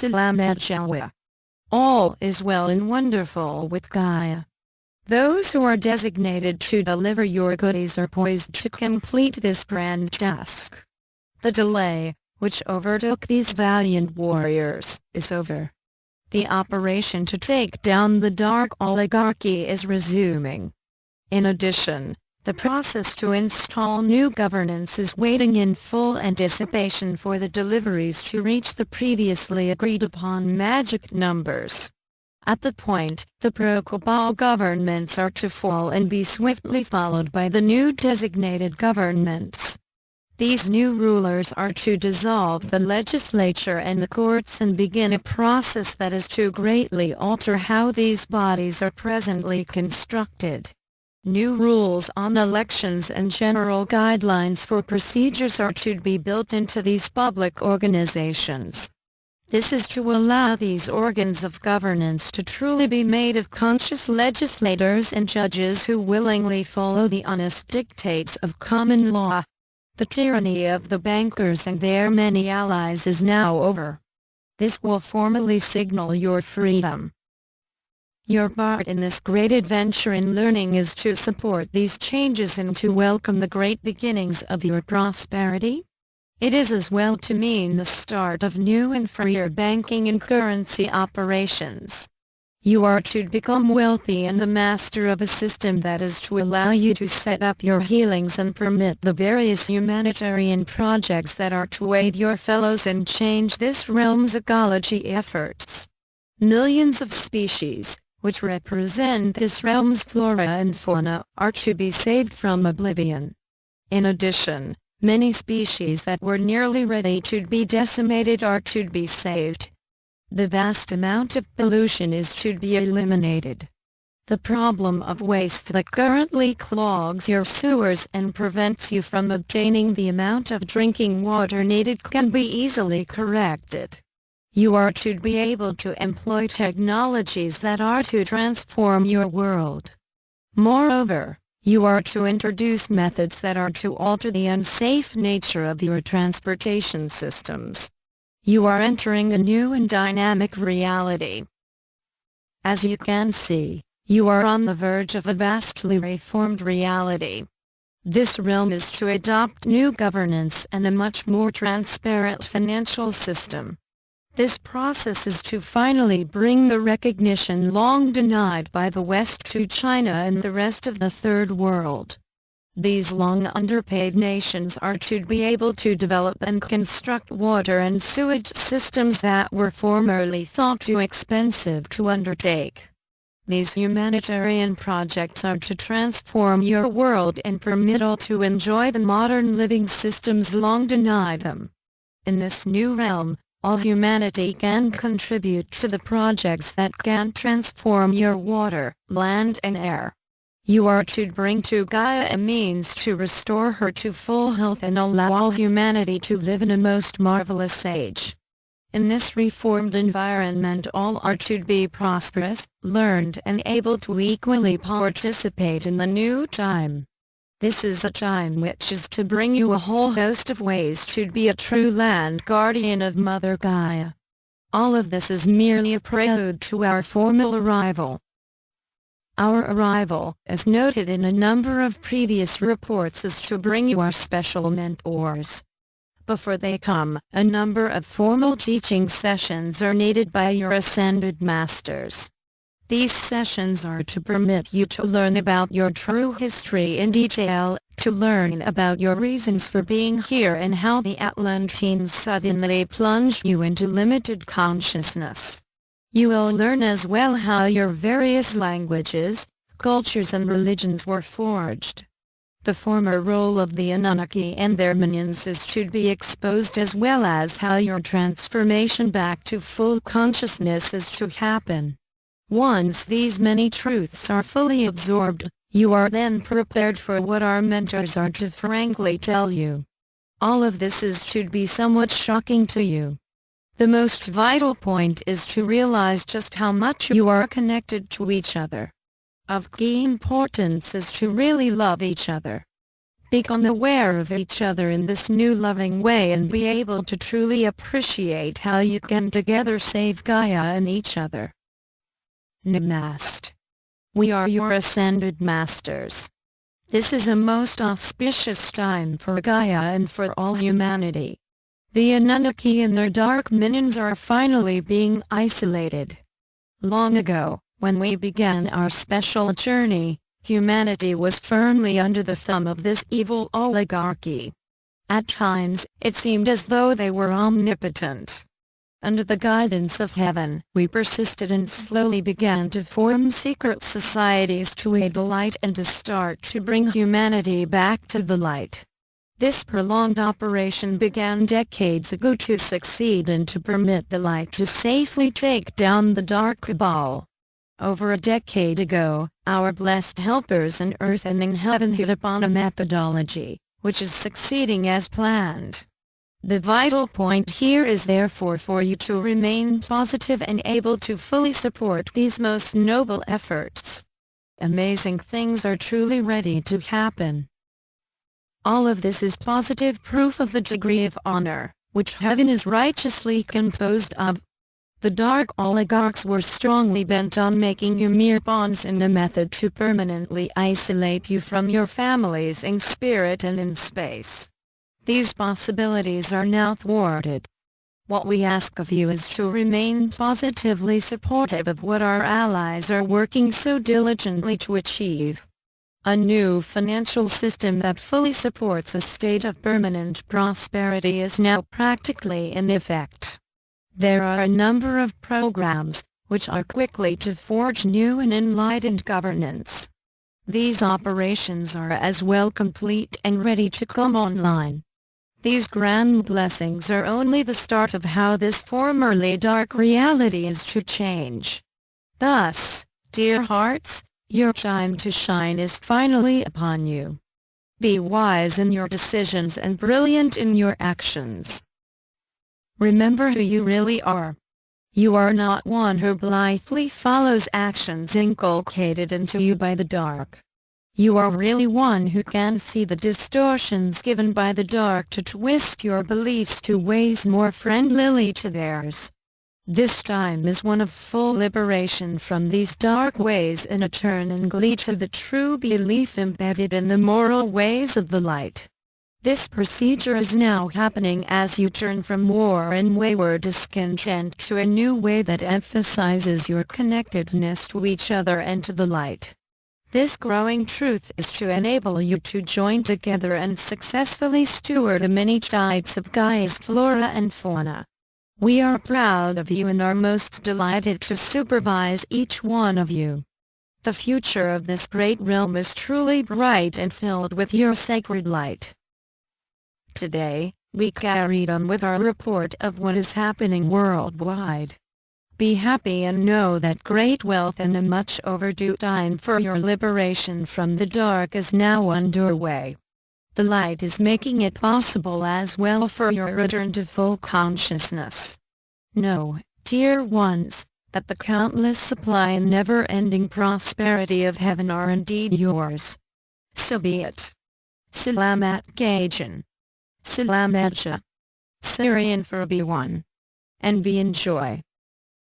Salamat Jawa. All is well and wonderful with Gaia. Those who are designated to deliver your goodies are poised to complete this grand task. The delay, which overtook these valiant warriors, is over. The operation to take down the dark oligarchy is resuming. In addition, the process to install new governance is waiting in full anticipation for the deliveries to reach the previously agreed upon magic numbers. At that point, the pro-cabal governments are to fall and be swiftly followed by the new designated governments. These new rulers are to dissolve the legislature and the courts and begin a process that is to greatly alter how these bodies are presently constructed. New rules on elections and general guidelines for procedures are to be built into these public organizations. This is to allow these organs of governance to truly be made of conscious legislators and judges who willingly follow the honest dictates of common law. The tyranny of the bankers and their many allies is now over. This will formally signal your freedom. Your part in this great adventure in learning is to support these changes and to welcome the great beginnings of your prosperity. It is as well to mean the start of new and freer banking and currency operations. You are to become wealthy and the master of a system that is to allow you to set up your healings and permit the various humanitarian projects that are to aid your fellows and change this realm's ecology efforts. Millions of species, which represent this realm's flora and fauna, are to be saved from oblivion. In addition, many species that were nearly ready to be decimated are to be saved. The vast amount of pollution is to be eliminated. The problem of waste that currently clogs your sewers and prevents you from obtaining the amount of drinking water needed can be easily corrected. You are to be able to employ technologies that are to transform your world. Moreover, you are to introduce methods that are to alter the unsafe nature of your transportation systems. You are entering a new and dynamic reality. As you can see, you are on the verge of a vastly reformed reality. This realm is to adopt new governance and a much more transparent financial system. This process is to finally bring the recognition long denied by the West to China and the rest of the Third World. These long underpaid nations are to be able to develop and construct water and sewage systems that were formerly thought too expensive to undertake. These humanitarian projects are to transform your world and permit all to enjoy the modern living systems long denied them. In this new realm, all humanity can contribute to the projects that can transform your water, land and air. You are to bring to Gaia a means to restore her to full health and allow all humanity to live in a most marvelous age. In this reformed environment all are to be prosperous, learned and able to equally participate in the new time. This is a time which is to bring you a whole host of ways to be a true land guardian of Mother Gaia. All of this is merely a prelude to our formal arrival. Our arrival, as noted in a number of previous reports, is to bring you our special mentors. Before they come, a number of formal teaching sessions are needed by your ascended masters. These sessions are to permit you to learn about your true history in detail, to learn about your reasons for being here and how the Atlanteans suddenly plunged you into limited consciousness. You will learn as well how your various languages, cultures and religions were forged. The former role of the Anunnaki and their minions is to be exposed, as well as how your transformation back to full consciousness is to happen. Once these many truths are fully absorbed, you are then prepared for what our mentors are to frankly tell you. All of this is to be somewhat shocking to you. The most vital point is to realize just how much you are connected to each other. Of key importance is to really love each other. Become aware of each other in this new loving way and be able to truly appreciate how you can together save Gaia and each other. Namaste. We are your ascended masters. This is a most auspicious time for Gaia and for all humanity. The Anunnaki and their dark minions are finally being isolated. Long ago, when we began our special journey, humanity was firmly under the thumb of this evil oligarchy. At times, it seemed as though they were omnipotent. Under the guidance of heaven, we persisted and slowly began to form secret societies to aid the light and to start to bring humanity back to the light. This prolonged operation began decades ago to succeed and to permit the light to safely take down the dark cabal. Over a decade ago, our blessed helpers in earth and in heaven hit upon a methodology, which is succeeding as planned. The vital point here is therefore for you to remain positive and able to fully support these most noble efforts. Amazing things are truly ready to happen. All of this is positive proof of the degree of honor, which heaven is righteously composed of. The dark oligarchs were strongly bent on making you mere pawns in a method to permanently isolate you from your families in spirit and in space. These possibilities are now thwarted. What we ask of you is to remain positively supportive of what our allies are working so diligently to achieve. A new financial system that fully supports a state of permanent prosperity is now practically in effect. There are a number of programs, which are quickly to forge new and enlightened governance. These operations are as well complete and ready to come online. These grand blessings are only the start of how this formerly dark reality is to change. Thus, dear hearts, your time to shine is finally upon you. Be wise in your decisions and brilliant in your actions. Remember who you really are. You are not one who blithely follows actions inculcated into you by the dark. You are really one who can see the distortions given by the dark to twist your beliefs to ways more friendly to theirs. This time is one of full liberation from these dark ways and a turn and glee to the true belief embedded in the moral ways of the light. This procedure is now happening as you turn from war and wayward discontent to a new way that emphasizes your connectedness to each other and to the light. This growing truth is to enable you to join together and successfully steward the many types of Gaia's flora and fauna. We are proud of you and are most delighted to supervise each one of you. The future of this great realm is truly bright and filled with your sacred light. Today, we carried on with our report of what is happening worldwide. Be happy and know that great wealth and a much overdue time for your liberation from the dark is now underway. The light is making it possible as well for your return to full consciousness. Know, dear ones, that the countless supply and never-ending prosperity of heaven are indeed yours. So be it. Salamat Gajan. Salamat Syrian for B1. And be in joy.